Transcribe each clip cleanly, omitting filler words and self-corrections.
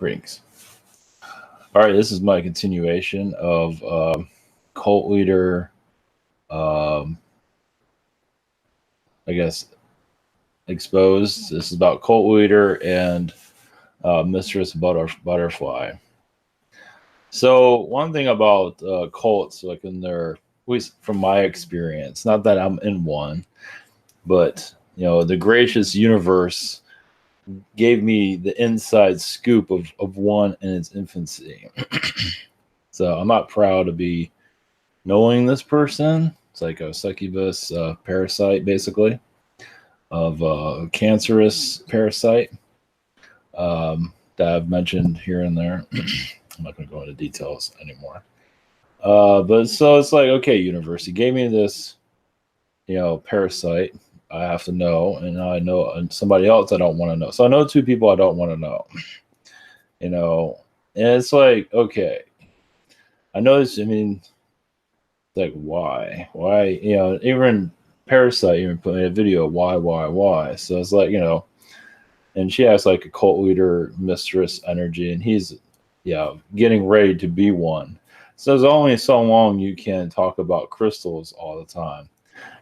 Greetings. All right, this is my continuation of cult leader, um, I guess, exposed. This is about cult leader and Mistress Butterfly. So one thing about cults, like in their, at least from my experience, not that I'm in one, but the gracious universe gave me the inside scoop of one in its infancy. So I'm not proud to be knowing this person. It's like a succubus parasite, basically, of a cancerous parasite that I've mentioned here and there. I'm not going to go into details anymore. But so it's like, okay, universe, you gave me this, parasite. I have to know, and now I know somebody else I don't want to know. So I know two people I don't want to know. And it's like, okay, I know this. I mean, like, why, even Parasite even put in a video, why. So it's like, and she has like a cult leader mistress energy, and he's getting ready to be one. So there's only so long you can talk about crystals all the time.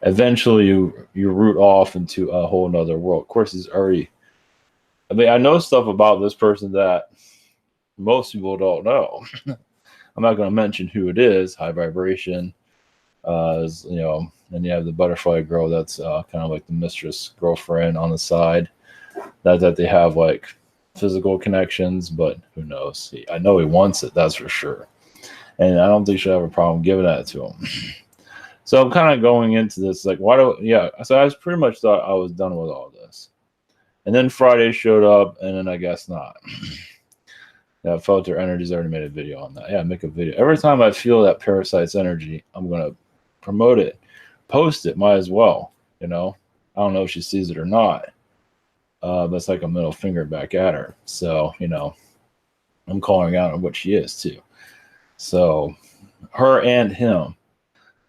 Eventually you root off into a whole nother world. Of course, he's already, I mean, I know stuff about this person that most people don't know. I'm not going to mention who it is. High vibration, and you have the butterfly girl that's kind of like the mistress girlfriend on the side. Not that they have like physical connections, but who knows? I know he wants it, that's for sure. And I don't think she'll have a problem giving that to him. So I'm kind of going into this like, so I pretty much thought I was done with all this. And then Friday showed up, and then I guess not. I felt their energy's already made a video on that. Yeah, make a video. Every time I feel that parasite's energy, I'm going to promote it, post it, might as well. I don't know if she sees it or not. But it's like a middle finger back at her. So, I'm calling out on what she is too. So, her and him.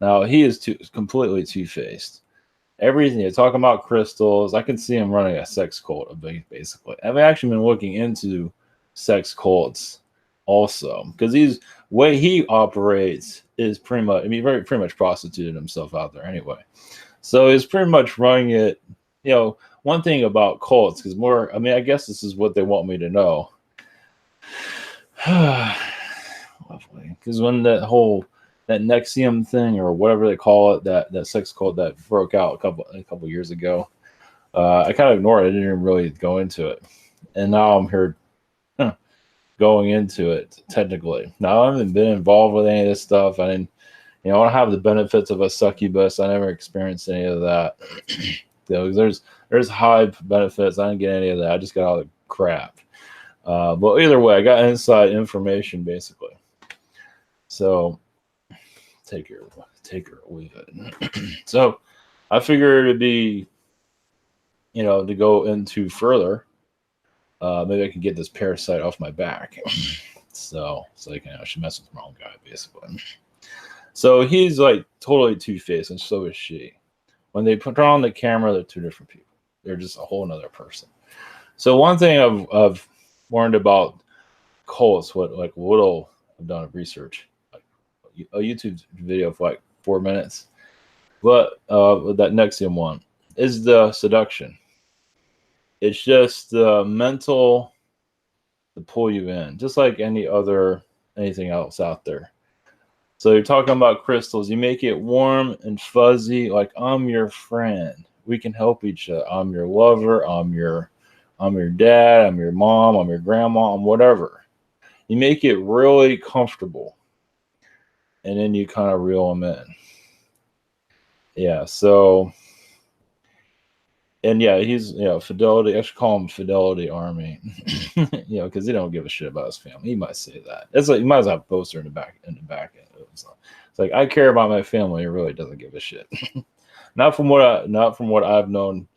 Now, he is completely two-faced. Everything, you're talking about crystals. I can see him running a sex cult, basically. I've actually been looking into sex cults also, because way he operates is pretty much, pretty much prostituted himself out there anyway. So he's pretty much running it. One thing about cults, because I guess this is what they want me to know. Because when that NXIVM thing or whatever they call it, that sex cult that broke out a couple years ago, I kind of ignored it. I didn't even really go into it, and now I'm here going into it technically. Now I haven't been involved with any of this stuff. I didn't, I don't have the benefits of a succubus. I never experienced any of that. There's high benefits. I didn't get any of that. I just got all the crap. But either way, I got inside information basically. So take her or leave it. So I figured it'd be, to go into further. Maybe I can get this parasite off my back. So like, she messed with the wrong guy basically. So he's like totally two-faced, and so is she. When they put her on the camera, they're two different people. They're just a whole nother person. So one thing I've learned about cults, I've done research, like a YouTube video for like 4 minutes, but with that NXIVM one is the seduction. It's just the mental to pull you in, just like anything else out there. So you're talking about crystals. You make it warm and fuzzy, like I'm your friend. We can help each other. I'm your lover. I'm your dad. I'm your mom. I'm your grandma. I'm whatever. You make it really comfortable, and then you kind of reel them in. Yeah. So, and yeah, he's Fidelity. I should call him Fidelity Army. Because he don't give a shit about his family. He might say that. It's like you might as well have a poster in the back end. It's like, I care about my family. He really doesn't give a shit. Not from what I've known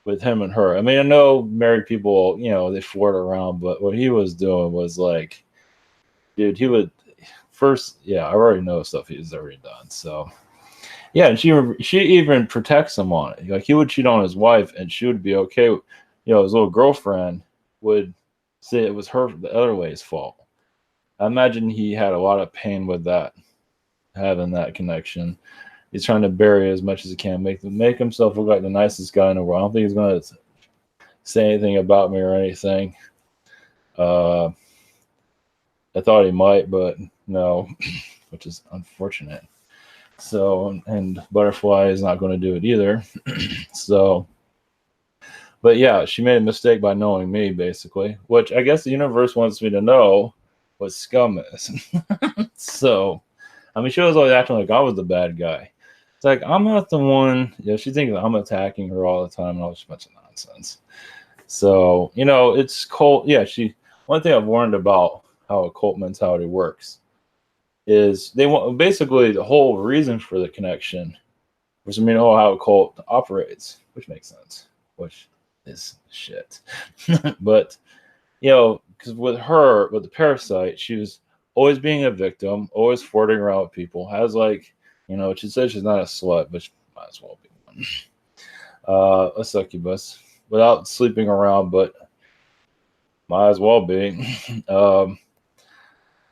with him and her. I mean, I know married people, they flirt around, but what he was doing was like, dude, he would first, I already know stuff he's already done. So yeah, and she even protects him on it. Like he would cheat on his wife, and she would be okay. His little girlfriend would say it was her the other way's fault. I imagine he had a lot of pain with that, having that connection. He's trying to bury it as much as he can, make himself look like the nicest guy in the world. I don't think he's going to say anything about me or anything. I thought he might, but no, which is unfortunate. So, and Butterfly is not going to do it either. So, but yeah, she made a mistake by knowing me, basically, which I guess the universe wants me to know what scum is. So, I mean, she was always acting like I was the bad guy. It's like, I'm not the one, she thinks I'm attacking her all the time and all this bunch of nonsense. So, it's cult. Yeah, one thing I've learned about how a cult mentality works is they want, basically the whole reason for the connection was how a cult operates, which makes sense, which is shit. But, because with the parasite, she was always being a victim, always flirting around with people, has she says she's not a slut, but she might as well be one. A succubus, without sleeping around, but might as well be.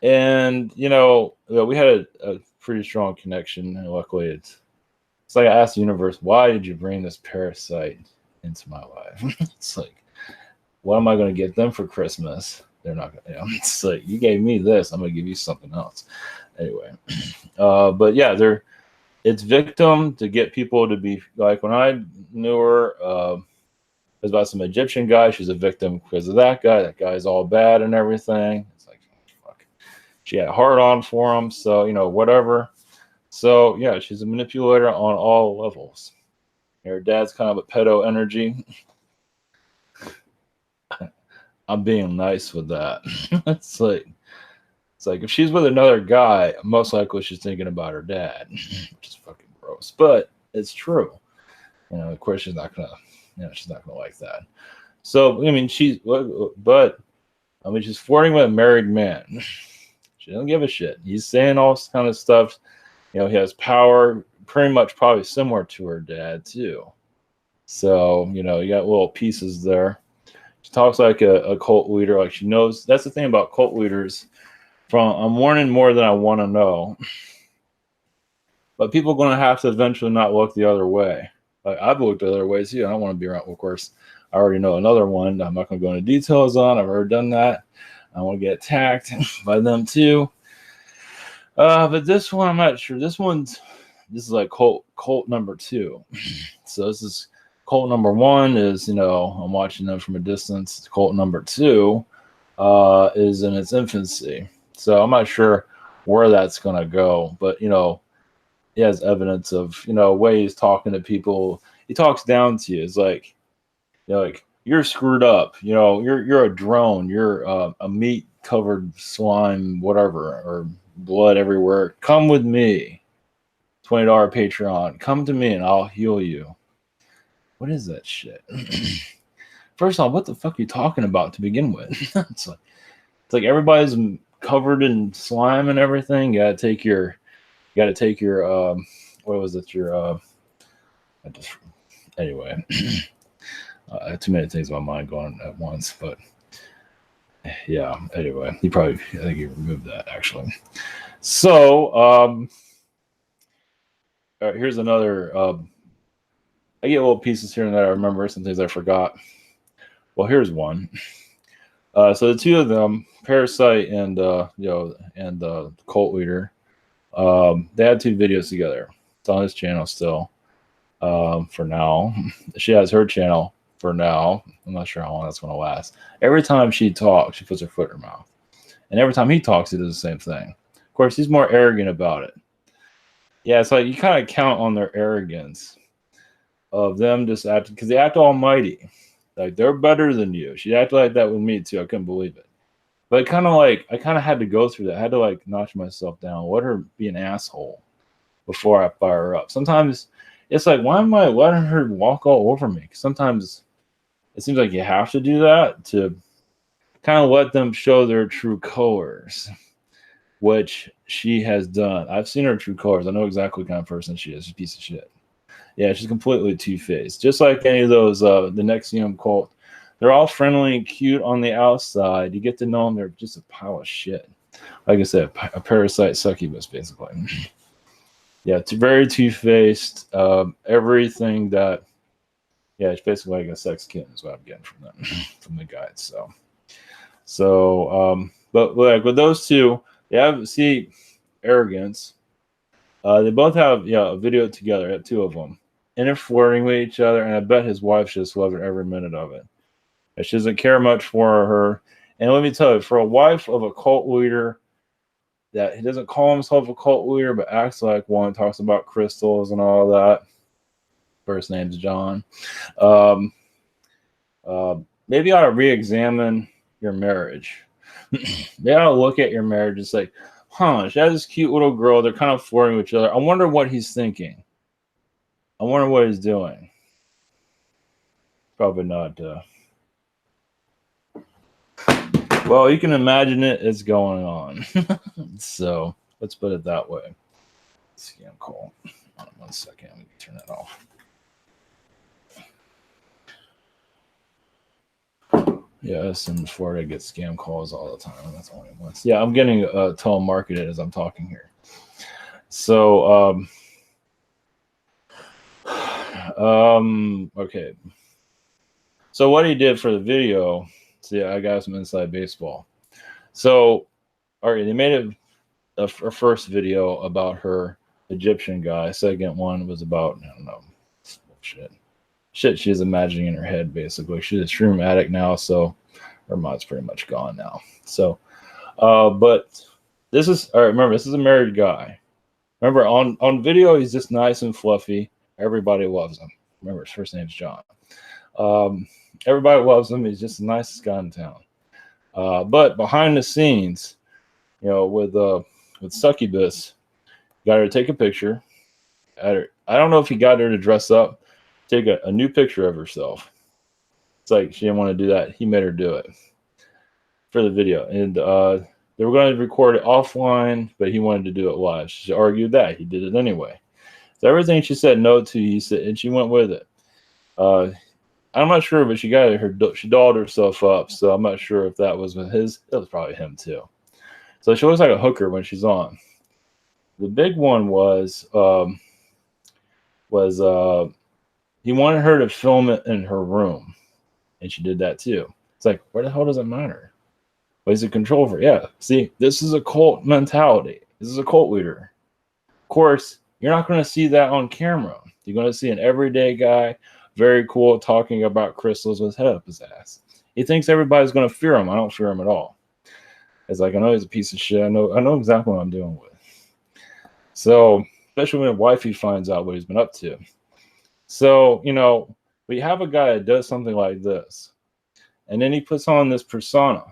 And we had a pretty strong connection, and luckily it's like I asked the universe, why did you bring this parasite into my life? It's like, what am I going to get them for Christmas? They're not going to. It's like, you gave me this, I'm going to give you something else. Anyway, but yeah, it's victim to get people to be like, when I knew her, it was about some Egyptian guy. She's a victim because of that guy. That guy's all bad and everything. It's like, fuck. She had a hard on for him, so whatever. So yeah, she's a manipulator on all levels. Her dad's kind of a pedo energy. I'm being nice with that. It's like if she's with another guy, most likely she's thinking about her dad, which is fucking gross. But it's true. Of course she's not gonna like that. So she's flirting with a married man. She doesn't give a shit. He's saying all this kind of stuff. He has power, pretty much probably similar to her dad too. So you got little pieces there. She talks like a cult leader, like she knows. That's the thing about cult leaders. I'm warning more than I want to know. But people are going to have to eventually not look the other way. Like, I've looked the other ways too. I don't want to be around. Of course, I already know another one I'm not going to go into details on. I've already done that. I want to get attacked by them too. But this one, I'm not sure. This is like cult number 2. So this is cult number 1 is, I'm watching them from a distance. Cult number 2 is in its infancy. So I'm not sure where that's going to go. But, he has evidence of, way he's talking to people. He talks down to you. It's like, you're screwed up. You're a drone. You're a meat covered slime, whatever, or blood everywhere. Come with me. $20 Patreon. Come to me and I'll heal you. What is that shit? First of all, what the fuck are you talking about to begin with? It's like everybody's covered in slime and everything. You gotta take your what was it? Anyway. I have too many things in my mind going at once, but yeah, anyway, I think he removed that actually. So, all right, here's another, I get little pieces here and there I remember, some things I forgot. Well, here's one. So the two of them, Parasite and the cult leader, they had 2 videos together. It's on his channel still, for now. She has her channel for now. I'm not sure how long that's going to last. Every time she talks, she puts her foot in her mouth. And every time he talks, he does the same thing. Of course, he's more arrogant about it. Yeah, it's like you kind of count on their arrogance of them just acting, because they act almighty. Like, they're better than you. She acted like that with me, too. I couldn't believe it. But I kind of had to go through that. I had to, notch myself down. Let her be an asshole before I fire her up. Sometimes it's like, why am I letting her walk all over me? Because sometimes it seems like you have to do that to kind of let them show their true colors, which she has done. I've seen her true colors. I know exactly what kind of person she is. She's a piece of shit. Yeah, she's completely two-faced. Just like any of those, the Nexium cult, They're all friendly and cute on the outside. You get to know them, they're just a pile of shit. Like I said, a parasite succubus, basically. Yeah, it's very two-faced. Everything that, yeah, it's basically like a sex kitten is what I'm getting from them, from the guides. But like with those two, they have, see, arrogance. They both have, yeah, a video together. I have two of them, and they're flirting with each other. And I bet his wife just loves every minute of it. And she doesn't care much for her. And let me tell you, for a wife of a cult leader, that he doesn't call himself a cult leader, but acts like one, talks about crystals and all that. First name's John. Um, Maybe you ought to re-examine your marriage. They ought to look at your marriage and say, huh, she has this cute little girl. They're kind of flirting with each other. I wonder what he's thinking. I wonder what he's doing. Probably not. Well, you can imagine it's going on. So let's put it that way. Scam call. Hold on 1 second. We can turn that off. Yes, in Florida, I get scam calls all the time. That's only once. Yeah, I'm getting telemarketed as I'm talking here. So, okay. So what he did for the video, see, I got some inside baseball. So, all right, they made a first video about her Egyptian guy. Second one was about, I don't know, shit she's imagining in her head, basically. She's a shroom addict now, so her mind's pretty much gone now. So, but this is, all right, remember, this is a married guy. Remember, on video, he's just nice and fluffy. Everybody loves him. Remember, his first name's John. Everybody loves him. He's just the nicest guy in town. But behind the scenes, you know, with Succubus, got her to take a picture. I don't know if he got her to dress up, take a new picture of herself. It's like she didn't want to do that. He made her do it for the video. And they were going to record it offline, but he wanted to do it live. She argued that. He did it anyway. So everything she said no to, he said, and she went with it. I'm not sure, but she dolled herself up. So I'm not sure if that was with his. It was probably him too. So she looks like a hooker when she's on. The big one was he wanted her to film it in her room, and she did that too. It's like, where the hell does it matter? Well, he's a control for, yeah. See, this is a cult mentality. This is a cult leader. Of course, you're not going to see that on camera. You're going to see an everyday guy, very cool, talking about crystals with his head up his ass. He thinks everybody's going to fear him. I don't fear him at all. It's like, I know he's a piece of shit. I know exactly what I'm dealing with. So, especially when a wifey finds out what he's been up to. So, you know, we have a guy that does something like this, and then he puts on this persona.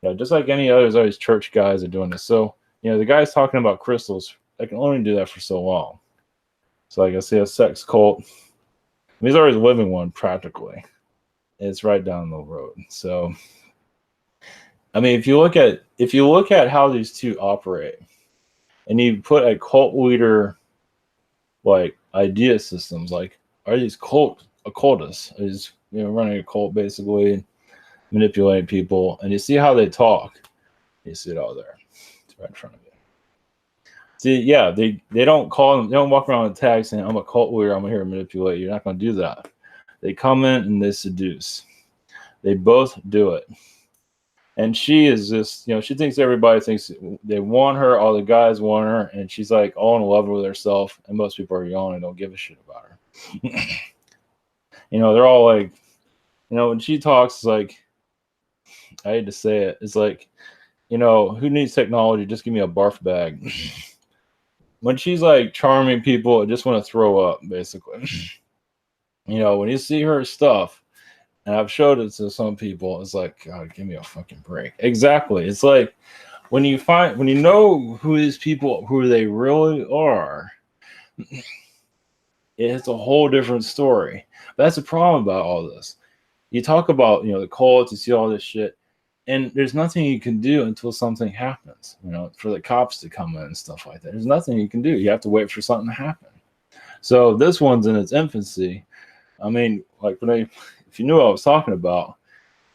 You know, just like any others, all these church guys are doing this. So, you know, the guy's talking about crystals. I can only do that for so long. So, like I say, a sex cult. He's already living one practically. It's right down the road. So, I mean, if you look at how these two operate, and you put a cult leader like idea systems, like are these occultists? Is, you know, running a cult basically, manipulating people, and you see how they talk. You see it all there. It's right in front of you. See, yeah, they don't call them, they don't walk around with tags saying, I'm a cult leader, I'm here to manipulate you. You're not going to do that. They come in and they seduce. They both do it. And she is just, you know, she thinks everybody thinks they want her, all the guys want her, and she's like all in love with herself, and most people are young and don't give a shit about her. You know, they're all like, you know, when she talks, it's like, I hate to say it, it's like, you know, who needs technology? Just give me a barf bag. When she's like charming people, I just want to throw up, basically. You know, when you see her stuff, and I've showed it to some people, it's like, God, give me a fucking break. Exactly. It's like when you know who these people, who they really are, it's a whole different story. But that's the problem about all this. You talk about, you know, the cults, you see all this shit, and there's nothing you can do until something happens, you know, for the cops to come in and stuff like that. There's nothing you can do. You have to wait for something to happen. So this one's in its infancy. I mean, like when if you knew what I was talking about,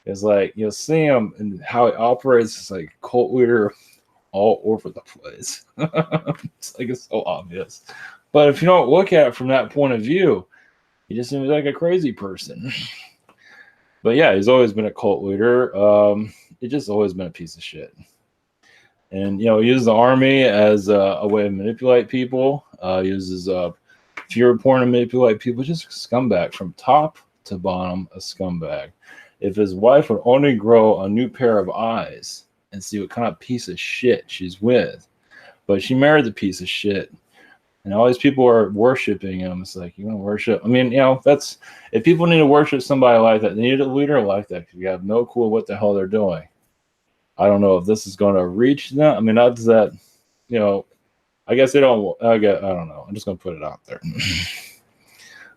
it's like you'll see him and how he operates. It's like cult leader all over the place. It's like it's so obvious. But if you don't look at it from that point of view, he just seems like a crazy person. But yeah, he's always been a cult leader. He's just always been a piece of shit. And, he uses the army as a way to manipulate people. Uses fear porn to manipulate people. Just a scumbag from top to bottom, a scumbag. If his wife would only grow a new pair of eyes and see what kind of piece of shit she's with. But she married the piece of shit. And all these people are worshiping him. It's like, you want to worship? I mean, that's, if people need to worship somebody like that, they need a leader like that, because you have no clue what the hell they're doing. I don't know if this is going to reach them. I mean, that's that, I guess they don't, I don't know. I'm just going to put it out there.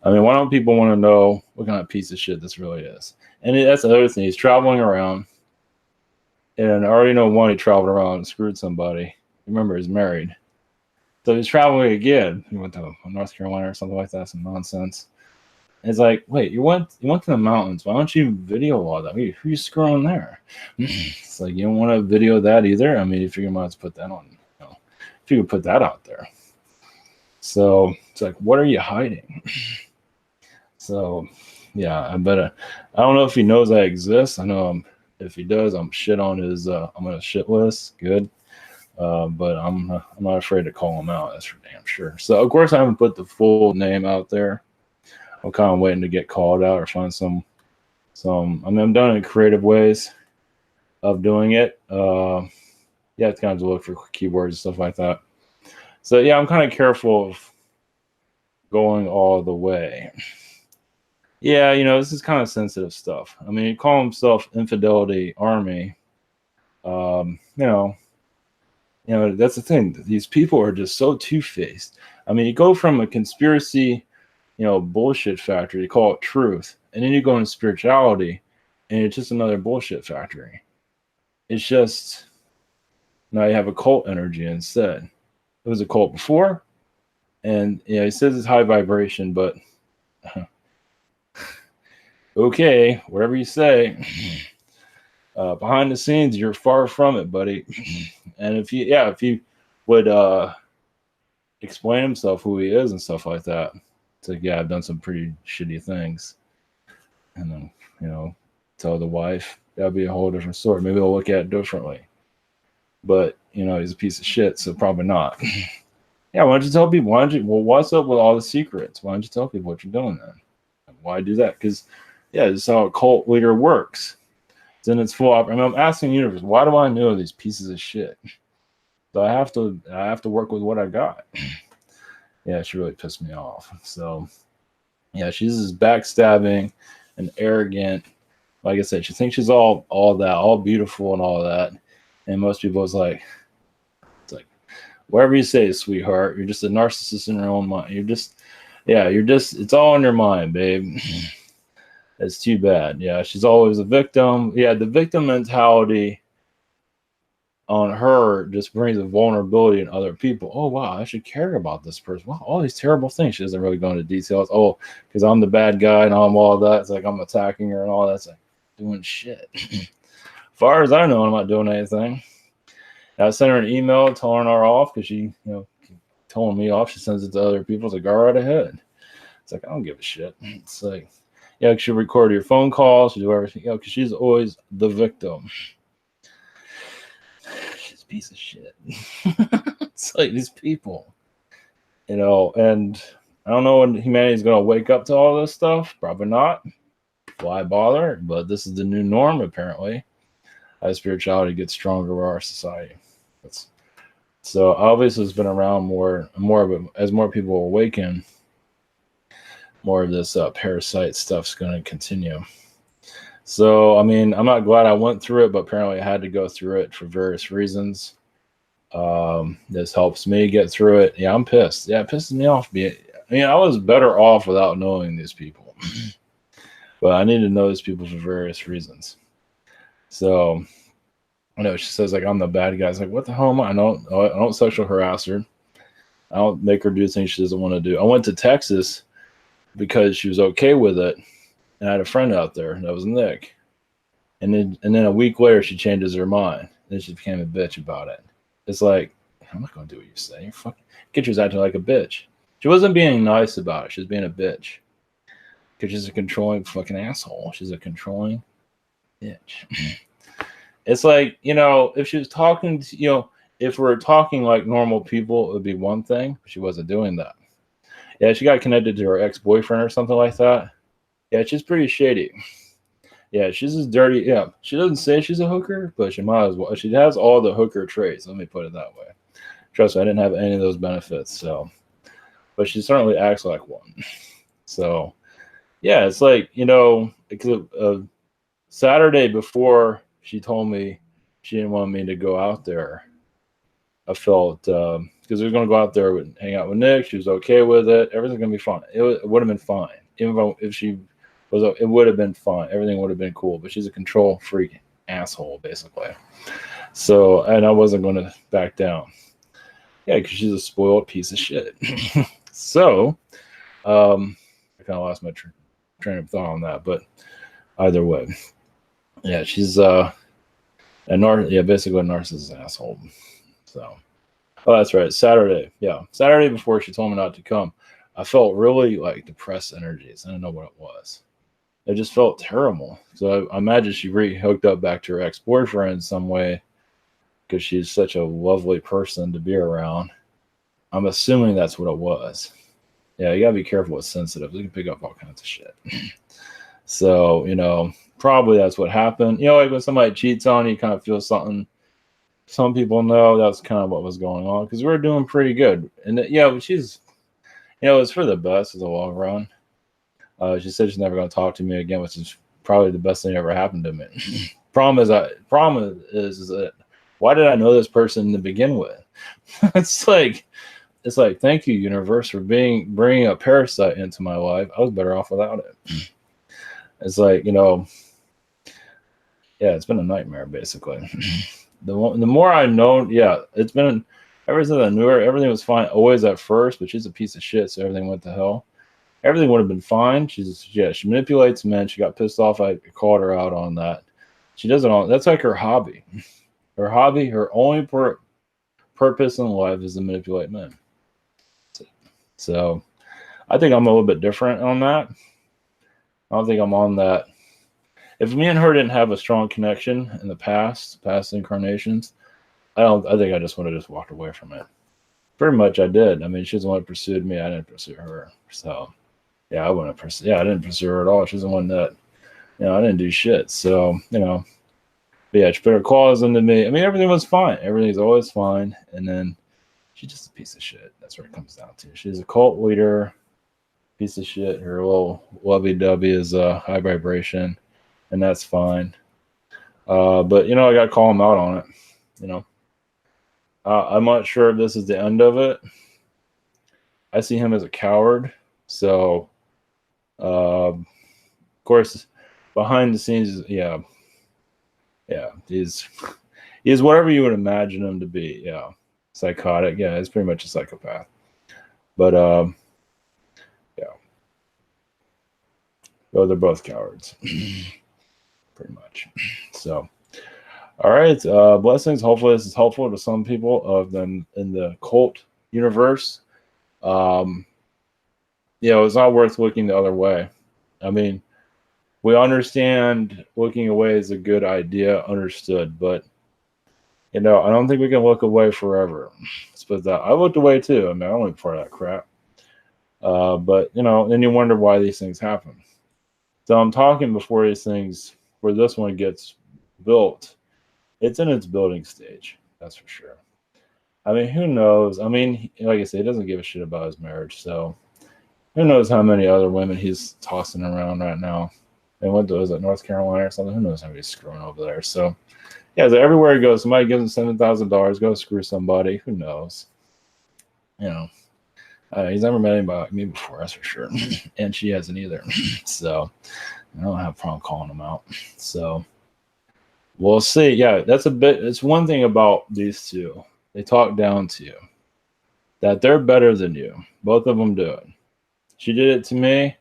I mean, why don't people want to know what kind of piece of shit this really is? And that's the other thing. He's traveling around. And I already know one, he traveled around and screwed somebody. Remember, he's married. So he's traveling again. He went to North Carolina or something like that, some nonsense. And it's like, wait, you went to the mountains. Why don't you video all that? Who are you screwing there? It's like, you don't want to video that either. I mean, if you might put that on, if you could put that out there. So it's like, what are you hiding? So, yeah, I don't know if he knows I exist. I know if he does, I'm shit on his, I'm on a shit list. Good. But I'm not afraid to call him out. That's for damn sure. So, of course, I haven't put the full name out there. I'm kind of waiting to get called out or find some. I mean, I'm done in creative ways of doing it. Yeah, it's kind of to look for keywords and stuff like that. So yeah, I'm kind of careful of going all the way. Yeah, this is kind of sensitive stuff. I mean, he call himself Infidelity Army. That's the thing. These people are just so two-faced. I mean, you go from a conspiracy, bullshit factory, you call it truth, and then you go into spirituality, and it's just another bullshit factory. It's just, now you have a cult energy instead. It was a cult before, and he says it's high vibration, but okay, whatever you say. Behind the scenes, you're far from it, buddy. And if he would explain himself, who he is and stuff like that, it's like, yeah, I've done some pretty shitty things, and then tell the wife, that'd be a whole different story. Maybe they'll look at it differently. But he's a piece of shit, so probably not. Yeah, why don't you tell people? What's up with all the secrets? Why don't you tell people what you're doing then? Why do that? Because this is how a cult leader works. It's in its full I'm asking the universe, why do I know these pieces of shit? So I have to work with what I got. Yeah, she really pissed me off. So yeah, she's just backstabbing and arrogant. Like I said, she thinks she's all that, all beautiful and all that. And most people it's like whatever you say, sweetheart, you're just a narcissist in your own mind. It's all in your mind, babe. It's too bad. Yeah, she's always a victim. Yeah, the victim mentality on her just brings a vulnerability in other people. Oh, wow, I should care about this person. Wow, all these terrible things. She doesn't really go into details. Oh, because I'm the bad guy and I'm all that. It's like I'm attacking her and all that. It's like doing shit. As far as I know, I'm not doing anything. I sent her an email telling her off because she, telling me off. She sends it to other people. It's like, go right ahead. It's like, I don't give a shit. It's like, yeah, she'll record your phone calls. She'll do everything. Because she's always the victim. She's a piece of shit. It's like these people, and I don't know when humanity's going to wake up to all this stuff. Probably not. Why bother? But this is the new norm, apparently. As spirituality gets stronger in our society. So obviously it's been around more of it. As more people awaken, more of this parasite stuff's going to continue. So, I mean, I'm not glad I went through it, but apparently I had to go through it for various reasons. This helps me get through it. Yeah, I'm pissed. Yeah, it pisses me off. I was better off without knowing these people. But I need to know these people for various reasons. So, I know she says like I'm the bad guy. It's like, what the hell am I? I don't sexual harass her. I don't make her do things she doesn't want to do. I went to Texas because she was okay with it, And I had a friend out there that was Nick. And then a week later, she changes her mind. Then she became a bitch about it. It's like, I'm not going to do what you say. You're fucking, Kitcher's acting like a bitch. She wasn't being nice about it. She was being a bitch. Because she's a controlling fucking asshole. She's a controlling bitch. It's like, if she was talking to, if we're talking like normal people, it would be one thing. But she wasn't doing that. Yeah, she got connected to her ex-boyfriend or something like that. Yeah, she's pretty shady. Yeah, she's as dirty. Yeah, she doesn't say she's a hooker, but she might as well. She has all the hooker traits. Let me put it that way. Trust me, I didn't have any of those benefits. So, but she certainly acts like one. So, yeah, it's like, Saturday before she told me she didn't want me to go out there, I felt because we were going to go out there and hang out with Nick. She was okay with it. Everything's going to be fine. It would have been fine. Even if she was, it would have been fine. Everything would have been cool. But she's a control freak asshole, basically. So, and I wasn't going to back down. Yeah, because she's a spoiled piece of shit. So, I kind of lost my train of thought on that. But either way, yeah, she's basically a narcissist asshole. So, oh, that's right. Saturday. Yeah. Saturday before she told me not to come, I felt really like depressed energies. I don't know what it was. It just felt terrible. So I imagine she hooked up back to her ex-boyfriend in some way because she's such a lovely person to be around. I'm assuming that's what it was. Yeah, you gotta be careful with sensitive. They can pick up all kinds of shit. So, probably that's what happened. Like when somebody cheats on you kind of feel something. Some people know that's kind of what was going on because we were doing pretty good. And but she's, it's for the best in the long run. She said she's never going to talk to me again, which is probably the best thing that ever happened to me. Problem is that why did I know this person to begin with? It's like, thank you, universe, for bringing a parasite into my life. I was better off without it. It's like, it's been a nightmare basically. The more I know, it's been ever since I knew her, everything was fine always at first, but she's a piece of shit, so everything went to hell. Everything would have been fine. She manipulates men. She got pissed off. I called her out on that. She does it all. That's like her hobby. Her only purpose in life is to manipulate men. So I think I'm a little bit different on that. I don't think I'm on that. If me and her didn't have a strong connection in the past incarnations, I think I just would have just walked away from it. Pretty much I did. I mean, she's the one that pursued me. I didn't pursue her. So, yeah, I didn't pursue her at all. She's the one that, I didn't do shit. So, but yeah, she put her claws into me. I mean, everything was fine. Everything's always fine. And then she's just a piece of shit. That's what it comes down to. She's a cult leader, piece of shit. Her little lovey-dovey is high vibration. And that's fine. But, I got to call him out on it, I'm not sure if this is the end of it. I see him as a coward. So, of course, behind the scenes, yeah, he's whatever you would imagine him to be. Yeah, psychotic. Yeah, he's pretty much a psychopath. But, yeah. Oh, they're both cowards. Pretty much. So, all right. Blessings. Hopefully, this is helpful to some people of them in the cult universe. It's not worth looking the other way. I mean, we understand looking away is a good idea, understood, but I don't think we can look away forever. But I looked away too. I mean, I don't look for that crap. But then you wonder why these things happen. So I'm talking before these things, where this one gets built, it's in its building stage. That's for sure. I mean, who knows? I mean, like I said, he doesn't give a shit about his marriage. So who knows how many other women he's tossing around right now. And was it North Carolina or something? Who knows how he's screwing over there. So yeah, so everywhere he goes, somebody gives him $7,000, go screw somebody. Who knows? He's never met anybody like me before, that's for sure. And she hasn't either. So I don't have a problem calling them out. So we'll see. Yeah, it's one thing about these two. They talk down to you. That they're better than you. Both of them do it. She did it to me.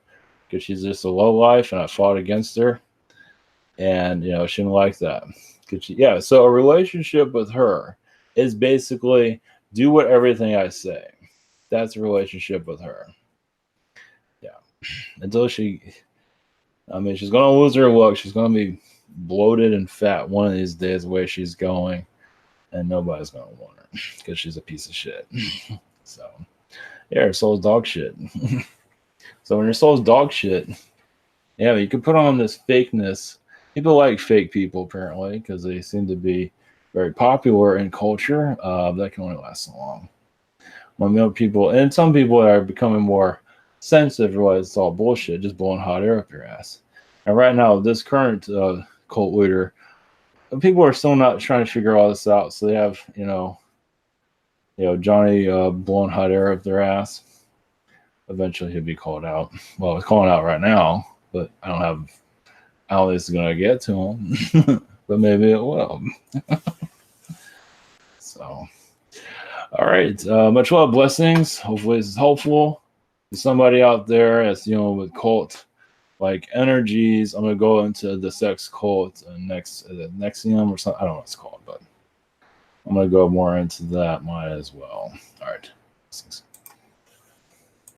because she's just a low life, and I fought against her, and she didn't like that. Yeah, so a relationship with her is basically do what everything I say. That's a relationship with her. Yeah, until she's gonna lose her look. She's gonna be bloated and fat one of these days, the way she's going, and nobody's gonna want her because she's a piece of shit. So, yeah, her soul's dog shit. So when your soul's dog shit, yeah, you can put on this fakeness. People like fake people apparently because they seem to be very popular in culture. That can only last so long. When people, and some people are becoming more sensitive, realize it's all bullshit, just blowing hot air up your ass. And right now, this current cult leader, people are still not trying to figure all this out. So they have, Johnny blowing hot air up their ass. Eventually, he'll be called out. Well, he's calling out right now, but I don't know how this is gonna get to him. But maybe it will. So, all right. Much love, blessings. Hopefully, this is helpful to somebody out there that's dealing with cult like energies. I'm gonna go into the sex cult Nexium or something. I don't know what it's called, but I'm gonna go more into that. Might as well. All right. Blessings.